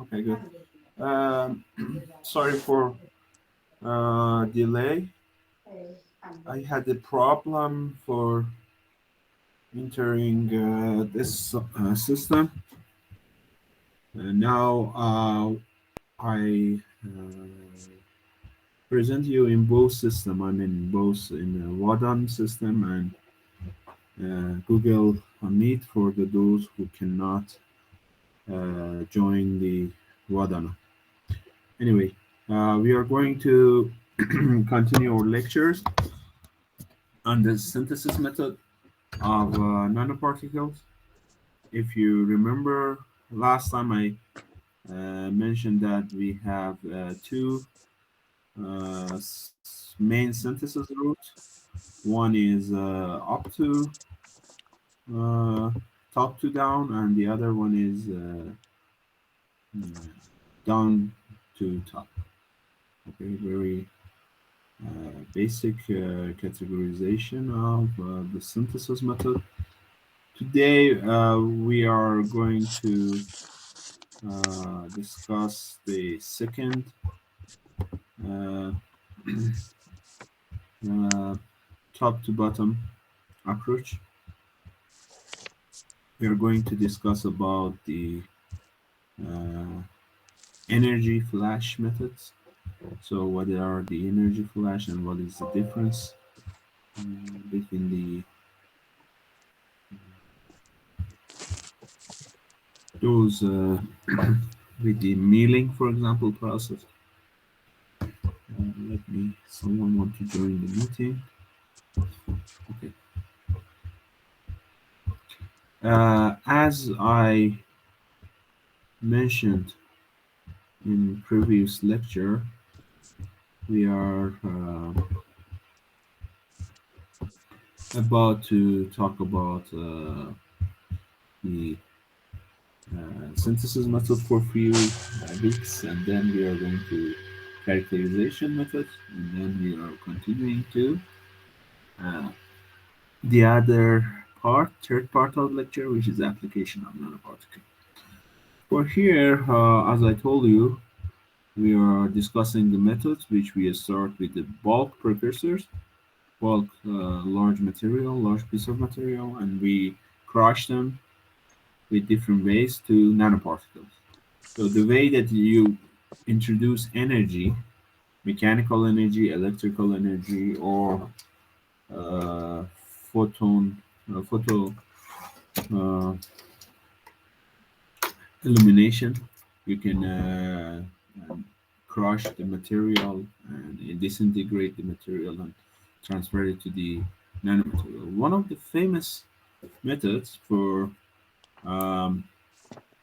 Okay, good. Um, Sorry for delay. I had a problem for entering this system. Now I present you in both system. I'm in both in Wadan system and Google Meet for those who cannot join the Wadana. Anyway, we are going to continue our lectures on the synthesis method of nanoparticles. If you remember, last time I mentioned that we have two main synthesis routes. One is up to uh, top to down, and the other one is down to top. Okay, very basic categorization of the synthesis method. Today, we are going to discuss the second uh, uh, top to bottom approach. We are going to discuss about the uh, energy flash methods. So, what are the energy flash and what is the difference between the those with the milling, for example, process. Let me. Someone want to join the meeting. Okay. As I mentioned in previous lecture, we are about to talk about the synthesis method for few weeks, and then we are going to characterization method, and then we are continuing to uh, the other part, third part of the lecture, which is application of nanoparticle. For here, as I told you, we are discussing the methods which we start with the bulk precursors, bulk large material, large piece of material, and we crush them with different ways to nanoparticles. So the way that you introduce energy, mechanical energy, electrical energy, or uh, photon, photo uh, illumination, you can crush the material and disintegrate the material and transfer it to the nanomaterial. One of the famous methods for um,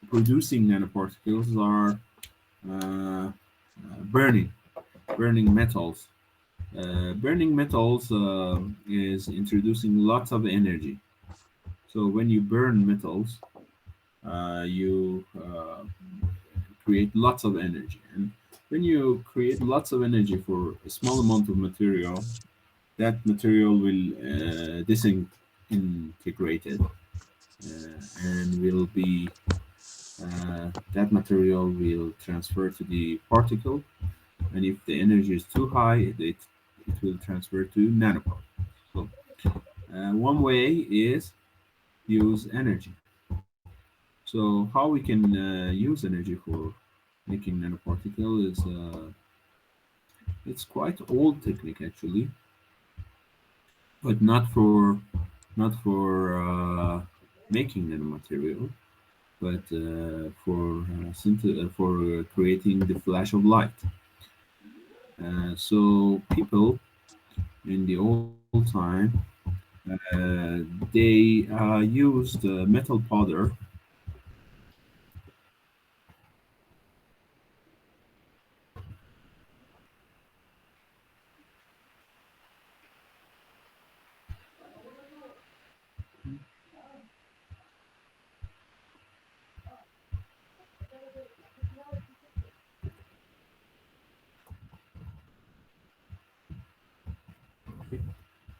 producing nanoparticles are burning, burning metals. Burning metals is introducing lots of energy. So when you burn metals, you create lots of energy. And when you create lots of energy for a small amount of material, that material will disintegrated and will be that material will transfer to the particle. And if the energy is too high, it will transfer to nanoparticles. So one way is use energy. So how we can use energy for making nanoparticle is it's quite old technique actually, but not for making nanomaterial, but for creating the flash of light. So people in the old time they used metal powder.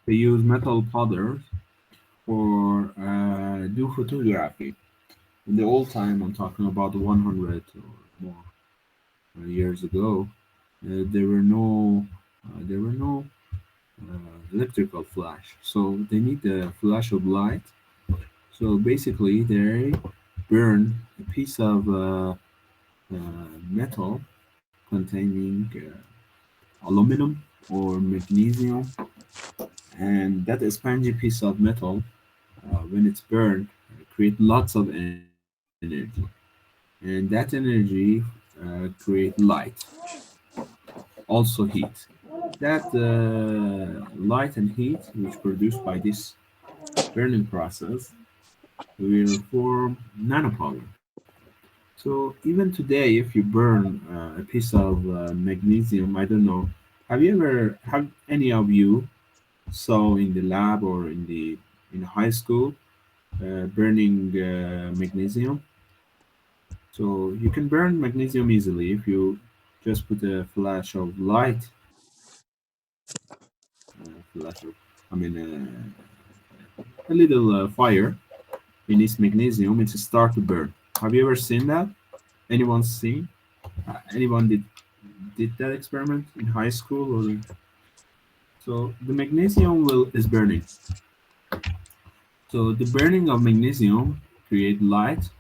They use metal powders for do photography. In the old time, I'm talking about 100 or years ago, there were no electrical flash, so they need a flash of light. So basically, they burn a piece of metal containing aluminum or magnesium, and that spongy piece of metal, when it's burned, create lots of energy, and that energy create light, also heat. That light and heat, which produced by this burning process, will form nanopowder. So even today, if you burn a piece of magnesium, I don't know, have any of you saw in the lab or in high school burning magnesium? So you can burn magnesium easily if you just put a flash of light, flash of, I mean, a little fire in this magnesium, it's start to burn. Have you ever seen that? Anyone seen? Anyone did that experiment in high school or so? The magnesium will is burning. So the burning of magnesium create light,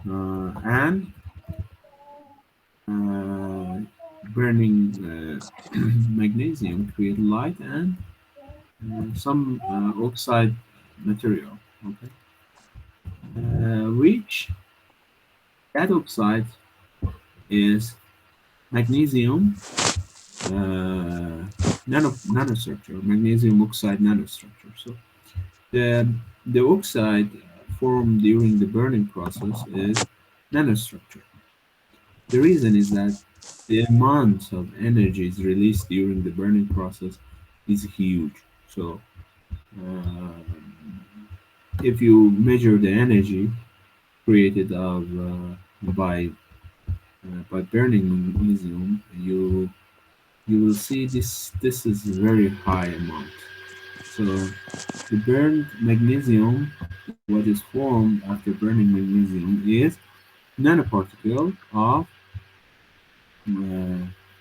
and uh, burning magnesium create light and some oxide material. Okay, which that oxide is magnesium nanostructure, magnesium oxide nanostructure. So the the oxide formed during the burning process is nanostructure. The reason is that the amount of energy is released during the burning process is huge. So uh, if you measure the energy created by burning magnesium, you will see this is a very high amount. So the burned magnesium, what is formed after burning magnesium is nanoparticle of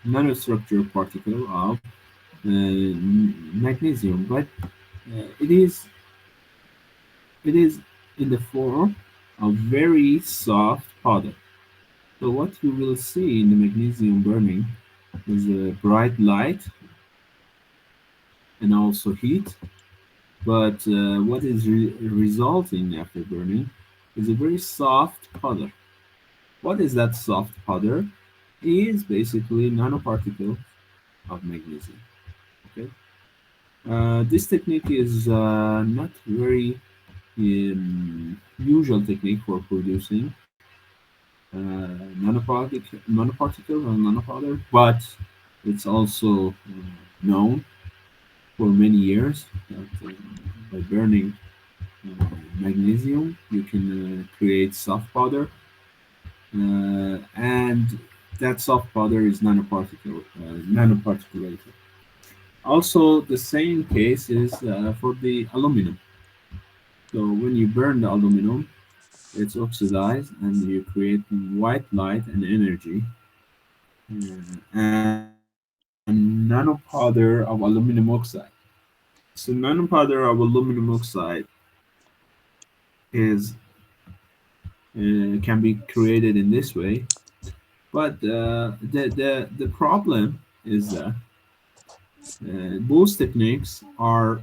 nanostructure particle of magnesium, but it is in the form of very soft powder. So what you will see in the magnesium burning is a bright light and also heat. But what is resulting after burning is a very soft powder. What is that soft powder? It is basically nanoparticle of magnesium. Okay. This technique is not very usual technique for producing nanoparticle or nanopowder, but it's also known for many years that by burning magnesium you can create soft powder, and that soft powder is nanoparticulated. Also, the same case is for the aluminum. So when you burn the aluminum, it's oxidized and you create white light and energy, and nanopowder of aluminum oxide. So nanopowder of aluminum oxide is can be created in this way, but the problem is that both techniques are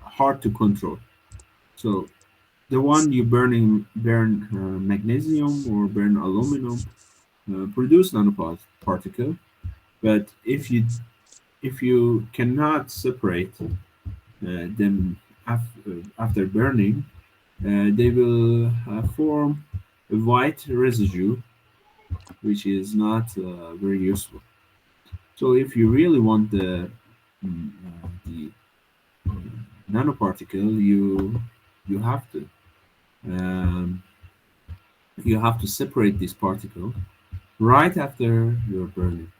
hard to control. So the one you burn magnesium or burn aluminum produce nanoparticle, but if you cannot separate them after burning, they will form a white residue, which is not very useful. So if you really want the nanoparticle, um, you have to separate this particle right after you're burning.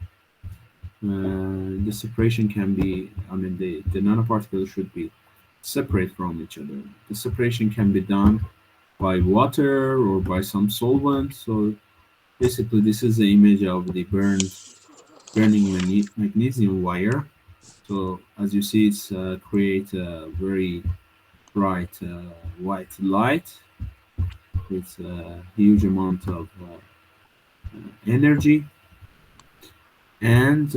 The separation can be, I mean, the nanoparticles should be separate from each other. The separation can be done by water or by some solvent. So Basically, this is the image of the burning magnesium wire. So as you see, it's create a very bright white light with a huge amount of energy. And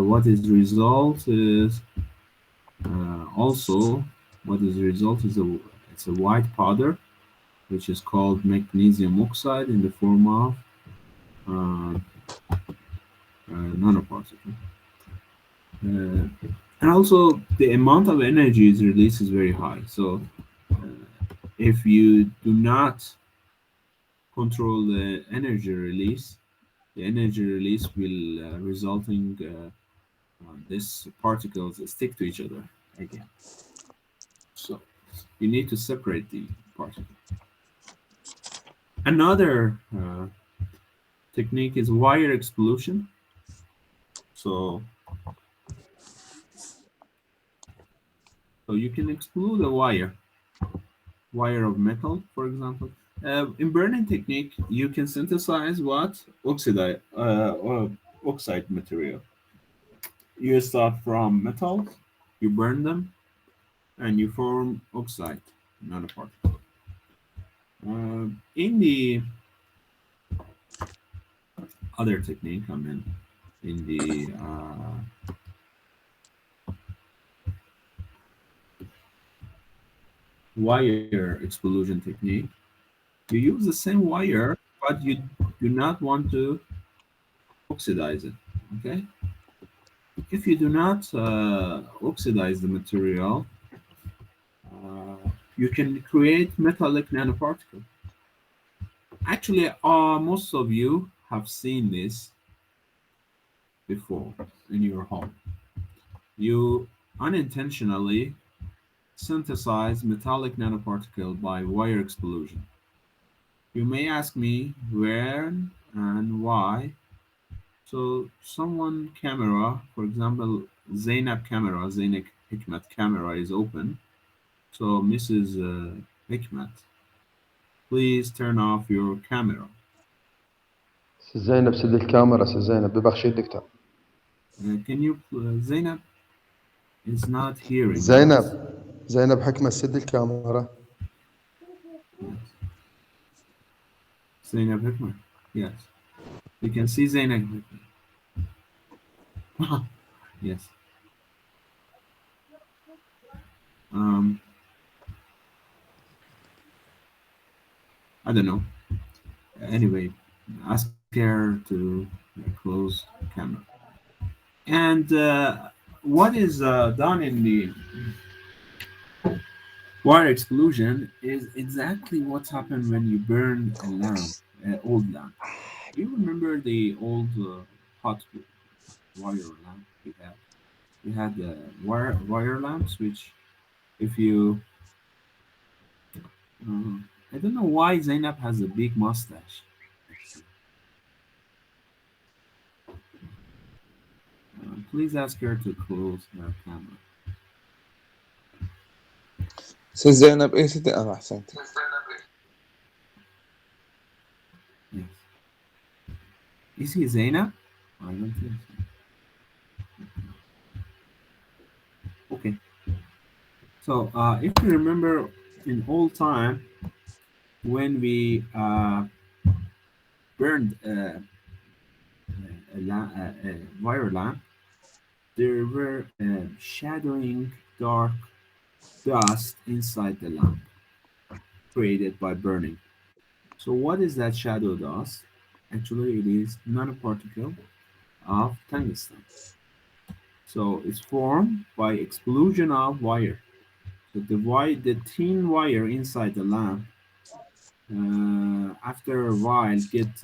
what is result is also what is the result is it's a white powder which is called magnesium oxide in the form of uh, nanoparticle. Uh, and also the amount of energy is released is very high. So if you do not control the energy release, the energy release will resulting these particles stick to each other again. So you need to separate the particles. Another technique is wire explosion. So, so you can explode a wire of metal, for example. In burning technique, you can synthesize what oxide material. You start from metals, you burn them, and you form oxide nanoparticle. In the other technique, I mean, in the wire explosion technique, you use the same wire, but you do not want to oxidize it. Okay, if you do not oxidize the material, you can create metallic nanoparticle. Actually, most of you have seen this before in your home. You unintentionally synthesize metallic nanoparticle by wire explosion. You may ask me where and why. So someone camera, for example, Zainab Hikmat camera is open. So Mrs. Hikmat, please turn off your camera. سي زينب سد الكاميرا سي زينب ببخشي دكتور. Can you, Zainab is not hearing زينب us. زينب حكمة سد الكاميرا. Yes. Zainab Hikmat. Yes. You can see Zainab Hikmat. Yes. Um, I don't know. Anyway, ask her to close the camera. And what is done in the wire explosion is exactly what's happened when you burn a lamp, an old lamp. You remember the old hot wire lamp we had? We had wire lamps, which if you, I don't know why Zainab has a big mustache. Actually, please ask her to close her camera. ست زينب ايه ست احسنتي. Yes. Is he Zainab? I don't think so. Okay. So if you remember in old time when we burned a wire lamp, there were shadowing dark dust inside the lamp created by burning. So what is that shadow dust? Actually, it is nanoparticle of tungsten. So it's formed by explosion of wire. So the thin wire inside the lamp after a while get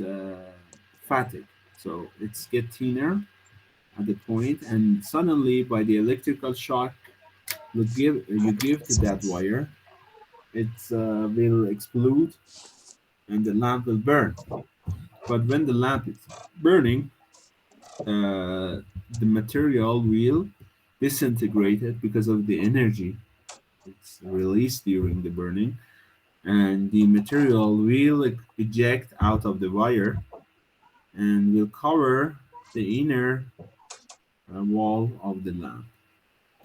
fatigued. So it's get thinner at the point, and suddenly by the electrical shock you give to that wire, it will explode and the lamp will burn. But when the lamp is burning, the material will disintegrate it because of the energy it's released during the burning, and the material will eject out of the wire, and will cover the inner wall of the lamp.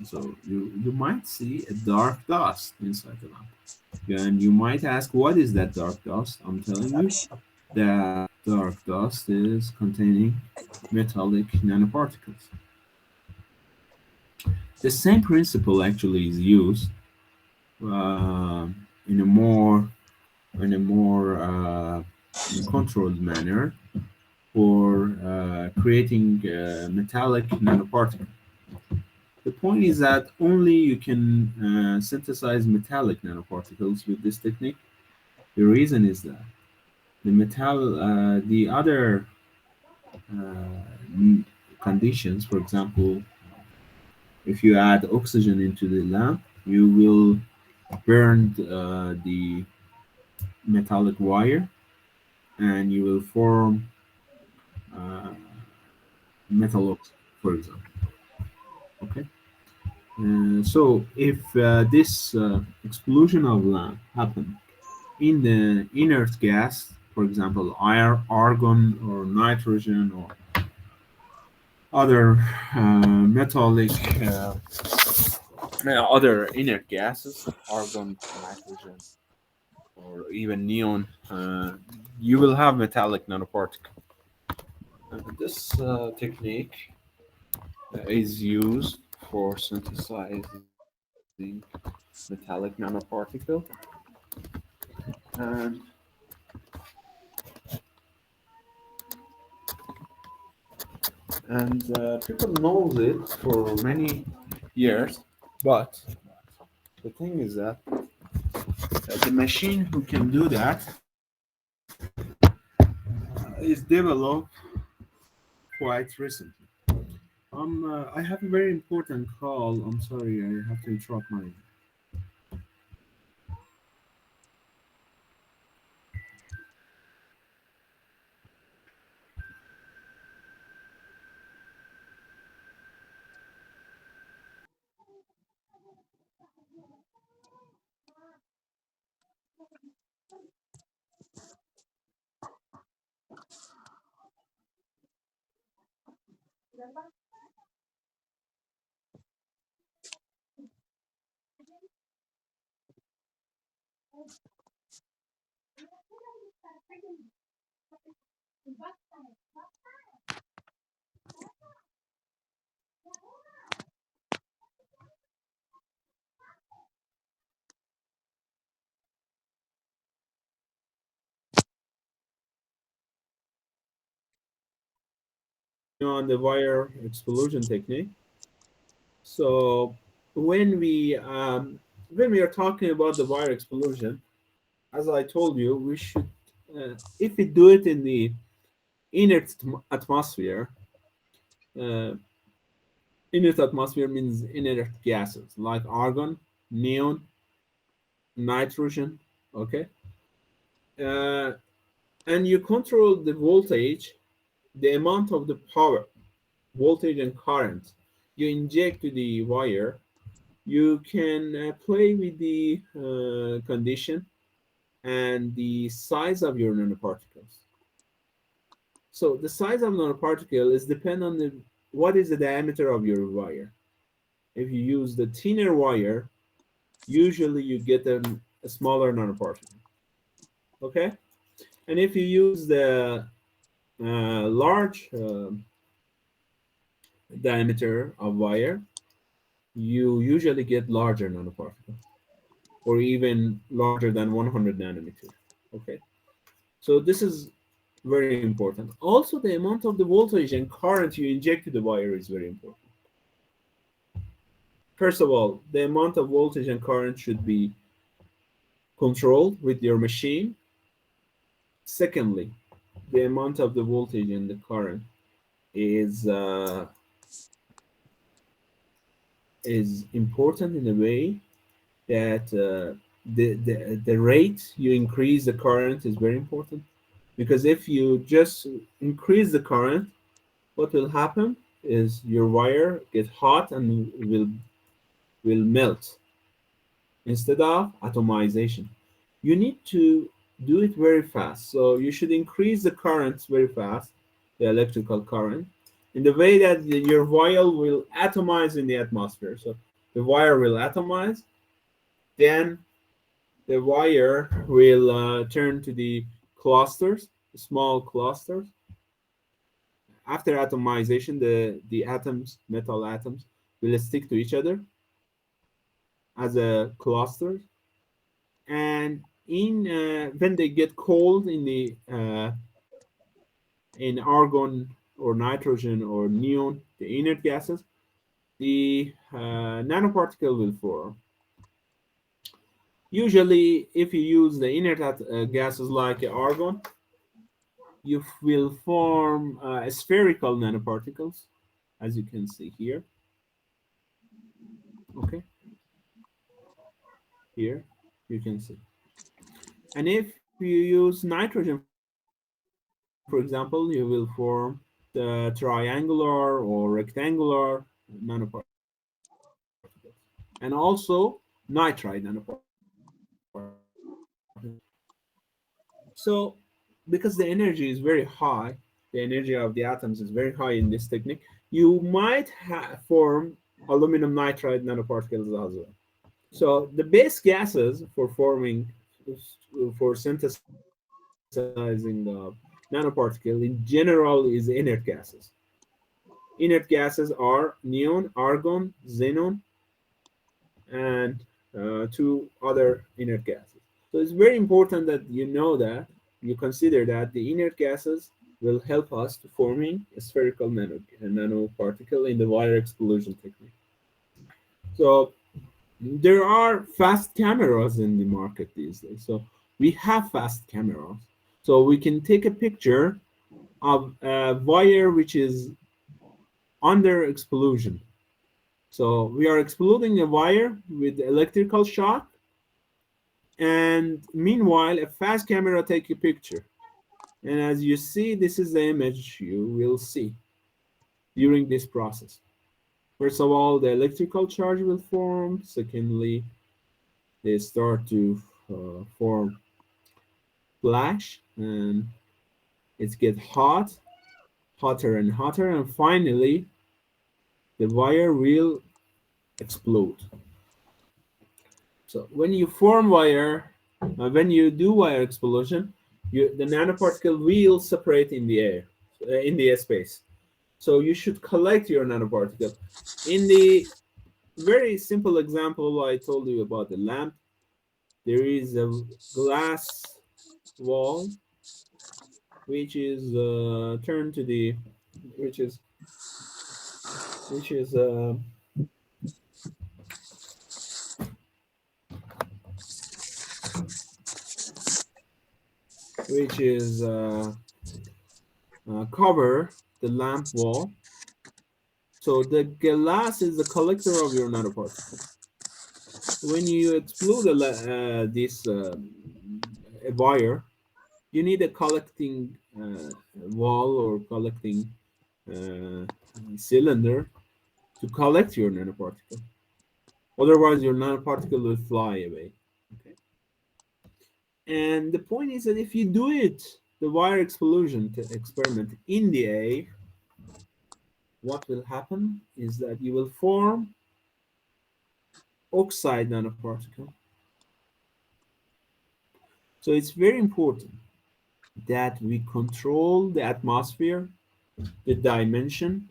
So you might see a dark dust inside the lamp. And you might ask, what is that dark dust? I'm telling you, that dark dust is containing metallic nanoparticles. The same principle actually is used uh, in a more controlled manner for creating metallic nanoparticles. The point is that only you can synthesize metallic nanoparticles with this technique. The reason is that the other uh, conditions, for example, if you add oxygen into the lamp, you will burn the metallic wire and you will form uh, metal oxide, for example. Okay. So if this explosion of lamp happened in the inert gas, for example, argon or nitrogen or other metallic, other inert gases, argon, nitrogen, or even neon, you will have metallic nanoparticle. This technique is used for synthesizing metallic nanoparticle, and people knows it for many years. But the thing is that the machine who can do that is developed quite recently. I have a very important call. I'm sorry, I have to interrupt my. On the wire explosion technique. So when we are talking about the wire explosion, as I told you, we should if we do it in the inert atmosphere. Uh, Inert atmosphere means inert gases like argon, neon, nitrogen. Okay, uh, and you control the voltage, the amount of the power, voltage and current you inject to the wire. You can play with the condition and the size of your nanoparticles. So the size of nanoparticle is depend on the what is the diameter of your wire. If you use the thinner wire, usually you get a smaller nanoparticle. Okay, and if you use the large diameter of wire, you usually get larger nanoparticles, or even larger than 100 nanometer. Okay, so this is very important. Also, the amount of the voltage and current you inject to the wire is very important. First of all, the amount of voltage and current should be controlled with your machine. Secondly, the amount of the voltage and the current is uh, is important in a way that the rate you increase the current is very important, because if you just increase the current, what will happen is your wire get hot and will melt instead of atomization. You need to do it very fast. So you should increase the currents very fast the electrical current in the way that your wire will atomize in the atmosphere. So the wire will atomize, then the wire will turn to the clusters, small clusters. After atomization, the atoms, metal atoms, will stick to each other as a cluster. And in when they get cold in argon or nitrogen or neon, the inert gases, the nanoparticle will form. Usually, if you use the inert gases like argon, you will form spherical nanoparticles, as you can see here. Okay, here you can see. And if you use nitrogen, for example, you will form the triangular or rectangular nanoparticles, and also nitride nanoparticles. So, because the energy is very high, the energy of the atoms is very high in this technique, you might form aluminum nitride nanoparticles as well. So, the base gases for forming, for synthesizing nanoparticle in general is inert gases. Inert gases are neon, argon, xenon, and two other inert gases. So it's very important that you know that you consider that the inert gases will help us to forming a spherical nanoparticle in the wire explosion technique. So there are fast cameras in the market these days. So we have fast cameras. So we can take a picture of a wire which is under explosion. So we are exploding a wire with electrical shock, and meanwhile a fast camera take a picture. And as you see, this is the image you will see during this process. First of all, the electrical charge will form. Secondly, they start to form flash, and it gets hot, hotter and hotter, and finally the wire will explode. So when you form wire, when you do wire explosion, the nanoparticle will separate in the air, in the space. So you should collect your nanoparticle. In the very simple example I told you about the lamp, there is a glass wall which is turned to the, which is which is which is cover the lamp wall. So the glass is the collector of your nanoparticle. When you explode this a wire, you need a collecting wall or collecting uh, cylinder to collect your nanoparticle. Otherwise, your nanoparticle will fly away. Okay. And the point is that if you do it, the wire explosion experiment in the air, what will happen is that you will form oxide nanoparticle. So it's very important that we control the atmosphere, the dimension,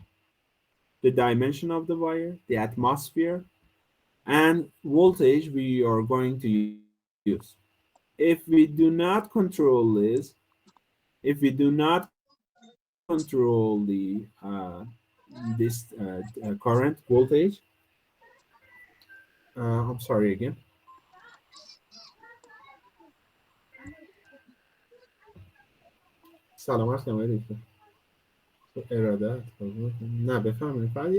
the dimension of the wire, the atmosphere, and voltage we are going to use. If we do not control this, if we do not control this current voltage, I'm sorry again. سلام عرض کنم آقای دکتر. ارادت نه بفهمید فقط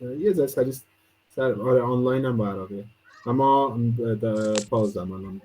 یه ذره سر آره آنلاین هم برقیه اما پاز الان